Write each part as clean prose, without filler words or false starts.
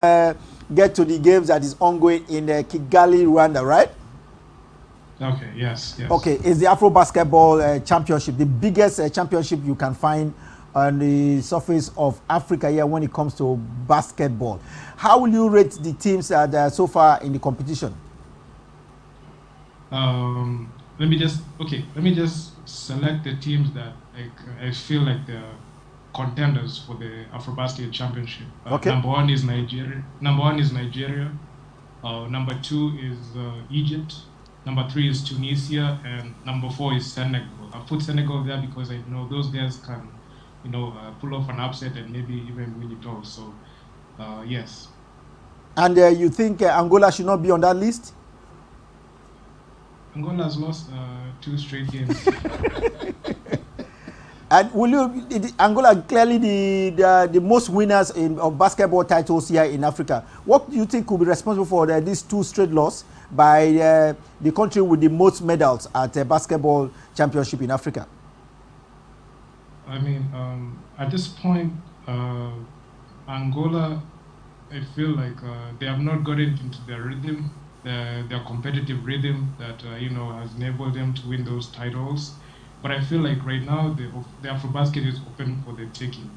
get to the games that is ongoing in Kigali, Rwanda, right? Okay, yes. Okay, it's the Afro Basketball Championship, the biggest championship you can find on the surface of Africa here when it comes to basketball. How will you rate the teams that are so far in the competition? Let me just select the teams that I feel like they're contenders for the AfroBasket Championship. Okay. Number one is Nigeria. Number two is Egypt. Number three is Tunisia, and number four is Senegal. I put Senegal there because I know those guys can, pull off an upset and maybe even win it all. So, yes. And you think Angola should not be on that list? Angola has lost 2 straight games. And Angola clearly the most winners of basketball titles here in Africa. What do you think could be responsible for these 2 straight losses by the country with the most medals at the basketball championship in Africa? I mean, at this point, Angola, I feel like they have not gotten into their rhythm, their competitive rhythm that has enabled them to win those titles. But I feel like right now the AfroBasket is open for the taking.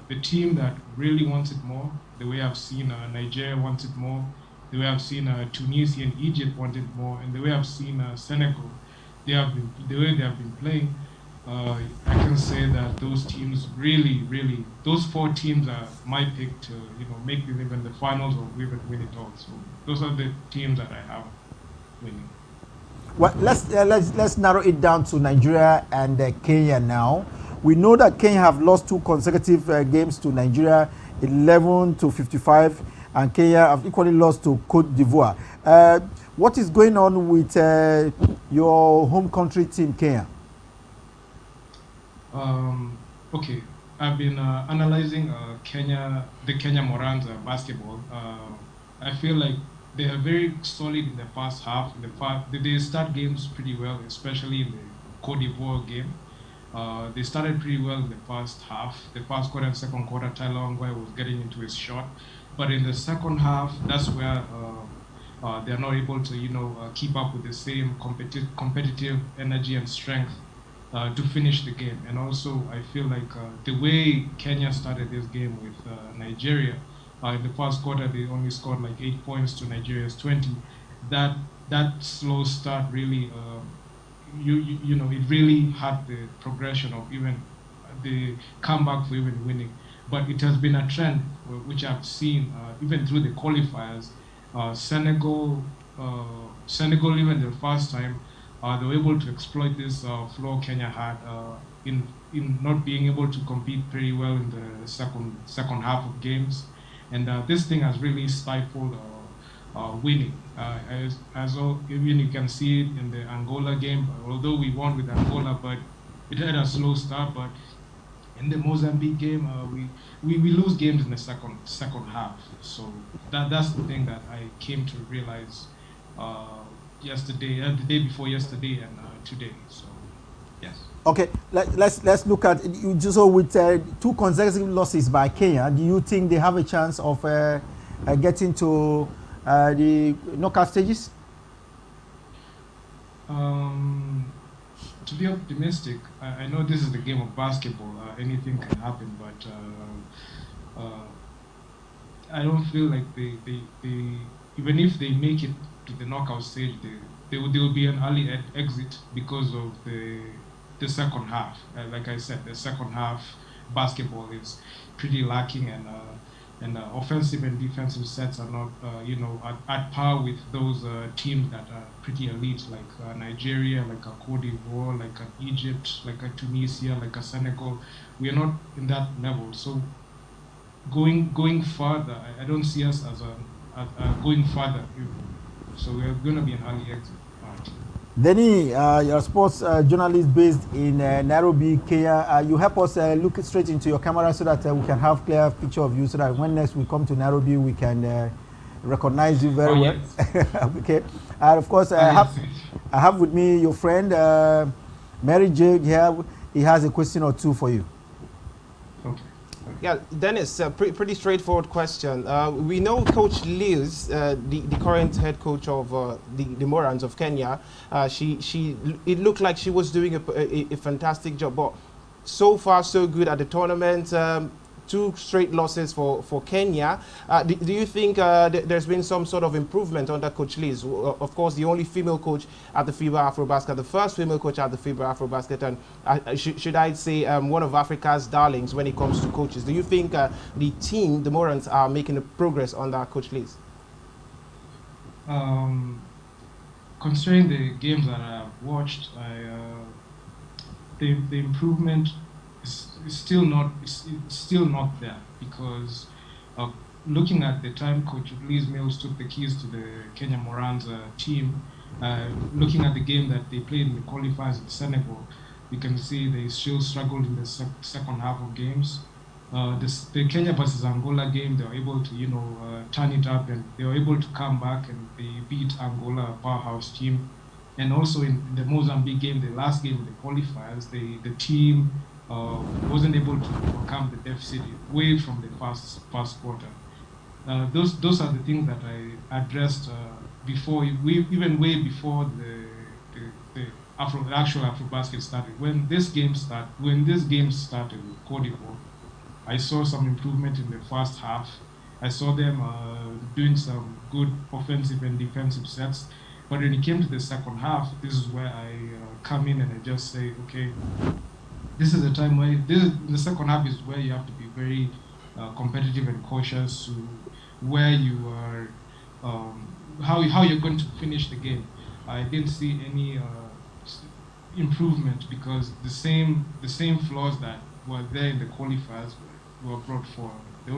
The team that really wants it more, the way I've seen Nigeria wants it more, the way I've seen Tunisia and Egypt want it more, and the way I've seen Senegal, the way they have been playing, I can say that those teams really, those 4 teams are my pick to make them even the finals or even win it all. So those are the teams that I have winning. Well, let's narrow it down to Nigeria and Kenya now. We know that Kenya have lost 2 consecutive games to Nigeria, 11-55, and Kenya have equally lost to Cote d'Ivoire. What is going on with your home country team, Kenya? Okay, I've been analyzing the Kenya Morans basketball. I feel like they are very solid in the first half. They start games pretty well, especially in the Cote d'Ivoire game. They started pretty well in the first half. The first quarter and second quarter, Tyler Ongwae was getting into his shot. But in the second half, that's where they're not able to, keep up with the same competitive energy and strength to finish the game. And also, I feel like the way Kenya started this game with Nigeria, in the first quarter, they only scored like 8 points to Nigeria's 20. That slow start really, it really hurt the progression of even the comeback for even winning. But it has been a trend which I've seen even through the qualifiers. Senegal, even the first time, they were able to exploit this flaw Kenya had in not being able to compete pretty well in the second half of games. And this thing has really stifled winning. Even you can see it in the Angola game, although we won with Angola, but it had a slow start. But in the Mozambique game, we lose games in the second half. So that's the thing that I came to realize yesterday, the day before yesterday, and today. So yes. Okay, let's look at it. So with 2 consecutive losses by Kenya, do you think they have a chance of getting to the knockout stages? To be optimistic, I know this is the game of basketball. Anything can happen, but I don't feel like they even if they make it to the knockout stage, there will be an early exit because of the second half. Like I said, the second half basketball is pretty lacking, and offensive and defensive sets are not, at par with those teams that are pretty elite, like Nigeria, like a Cote d'Ivoire, like an Egypt, like a Tunisia, like a Senegal. We are not in that level. So going further, I don't see us as going further. So we are going to be an early exit. Denny, you're a sports journalist based in Nairobi, Kenya. You help us look straight into your camera so that we can have clear picture of you, so that when next we come to Nairobi, we can recognize you very well. Yes. Okay. And of course, I have with me your friend Mary J here. He has a question or two for you. Okay. Yeah, Dennis, pretty straightforward question. We know Coach Liz, the current head coach of the Morans of Kenya. It looked like she was doing a fantastic job, but so far so good at the tournament. Two straight losses for Kenya. Do you think there's been some sort of improvement under Coach Liz? Of course, the only female coach at the FIBA Afrobasket, the first female coach at the FIBA Afrobasket, and should I say one of Africa's darlings when it comes to coaches. Do you think the team, the Morans, are making a progress under Coach Liz? Considering the games that I've watched, the improvement is still not there, because looking at the time Coach Liz Mills took the keys to the Kenya Morans team, looking at the game that they played in the qualifiers in Senegal, you can see they still struggled in the second half of games. The Kenya versus Angola game, they were able to turn it up, and they were able to come back and they beat Angola, a powerhouse team. And also in the Mozambique game, the last game of the qualifiers, the team wasn't able to overcome the deficit way from the first quarter. Those are the things that I addressed before, even way before the actual Afrobasket started. When this game started with Cote d'Ivoire, I saw some improvement in the first half. I saw them doing some good offensive and defensive sets. But when it came to the second half, this is where I come in and I just say, okay, this is the time where the second half is where you have to be very competitive and cautious, where you are, how you're going to finish the game. I didn't see any improvement, because the same flaws that were there in the qualifiers were brought forward. The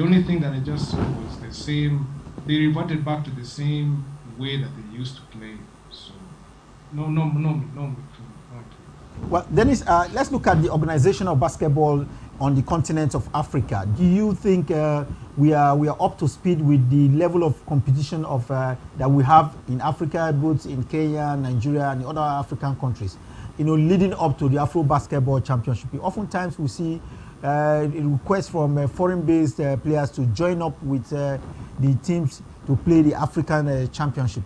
only thing that I just saw was the same. They reverted back to the same way that they used to play. So no improvement. Well, Dennis, let's look at the organization of basketball on the continent of Africa. Do you think we are up to speed with the level of competition of that we have in Africa, both in Kenya, Nigeria, and the other African countries? Leading up to the Afro Basketball Championship, oftentimes we see requests from foreign-based players to join up with the teams to play the African Championship.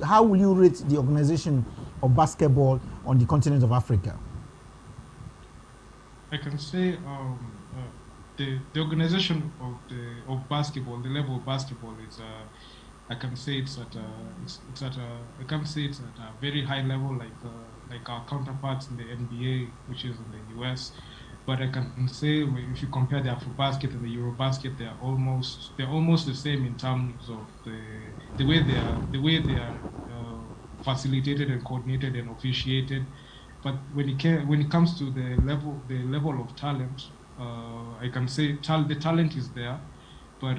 How will you rate the organization of basketball on the continent of Africa? I can say the organization of basketball, the level of basketball is I can say it's at a very high level, like our counterparts in the NBA, which is in the US. But I can say, if you compare the Afrobasket and the Eurobasket, they're almost the same in terms of the way they are facilitated and coordinated and officiated. But when it comes to the level of talent, I can say the talent is there, but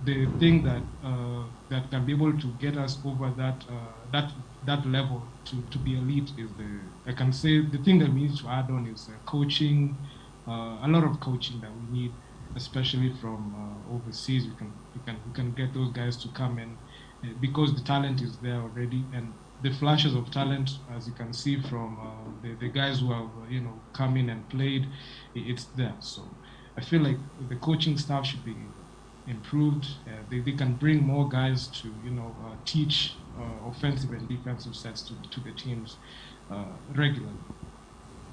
the thing that can be able to get us over that level to be elite is I can say the thing that we need to add on is coaching, a lot of coaching that we need, especially from overseas. We can get those guys to come in, because the talent is there already, and the flashes of talent, as you can see from the guys who have come in and played, it's there. So I feel like the coaching staff should be improved. They can bring more guys to teach offensive and defensive sets to the teams regularly.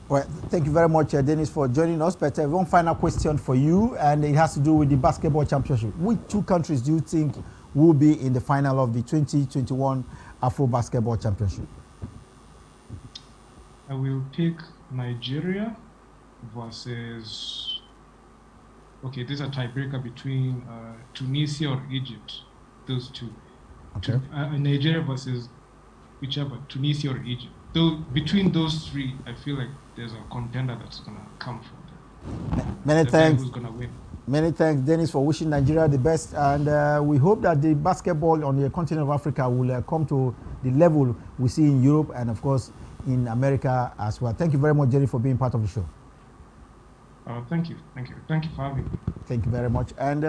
Well, thank you very much, Dennis, for joining us. But one final question for you, and it has to do with the basketball championship. Which two countries do you think will be in the final of the 2021 Afro Basketball Championship? I will pick Nigeria versus. Okay, this is a tiebreaker between Tunisia or Egypt. Those two. Okay. Nigeria versus whichever, Tunisia or Egypt. Though between those three, I feel like there's a contender that's gonna come from there. Many thanks. Who's gonna win. Many thanks, Dennis, for wishing Nigeria the best, and we hope that the basketball on the continent of Africa will come to the level we see in Europe and, of course, in America as well. Thank you very much, Jerry, for being part of the show. Thank you for having me. Thank you very much. And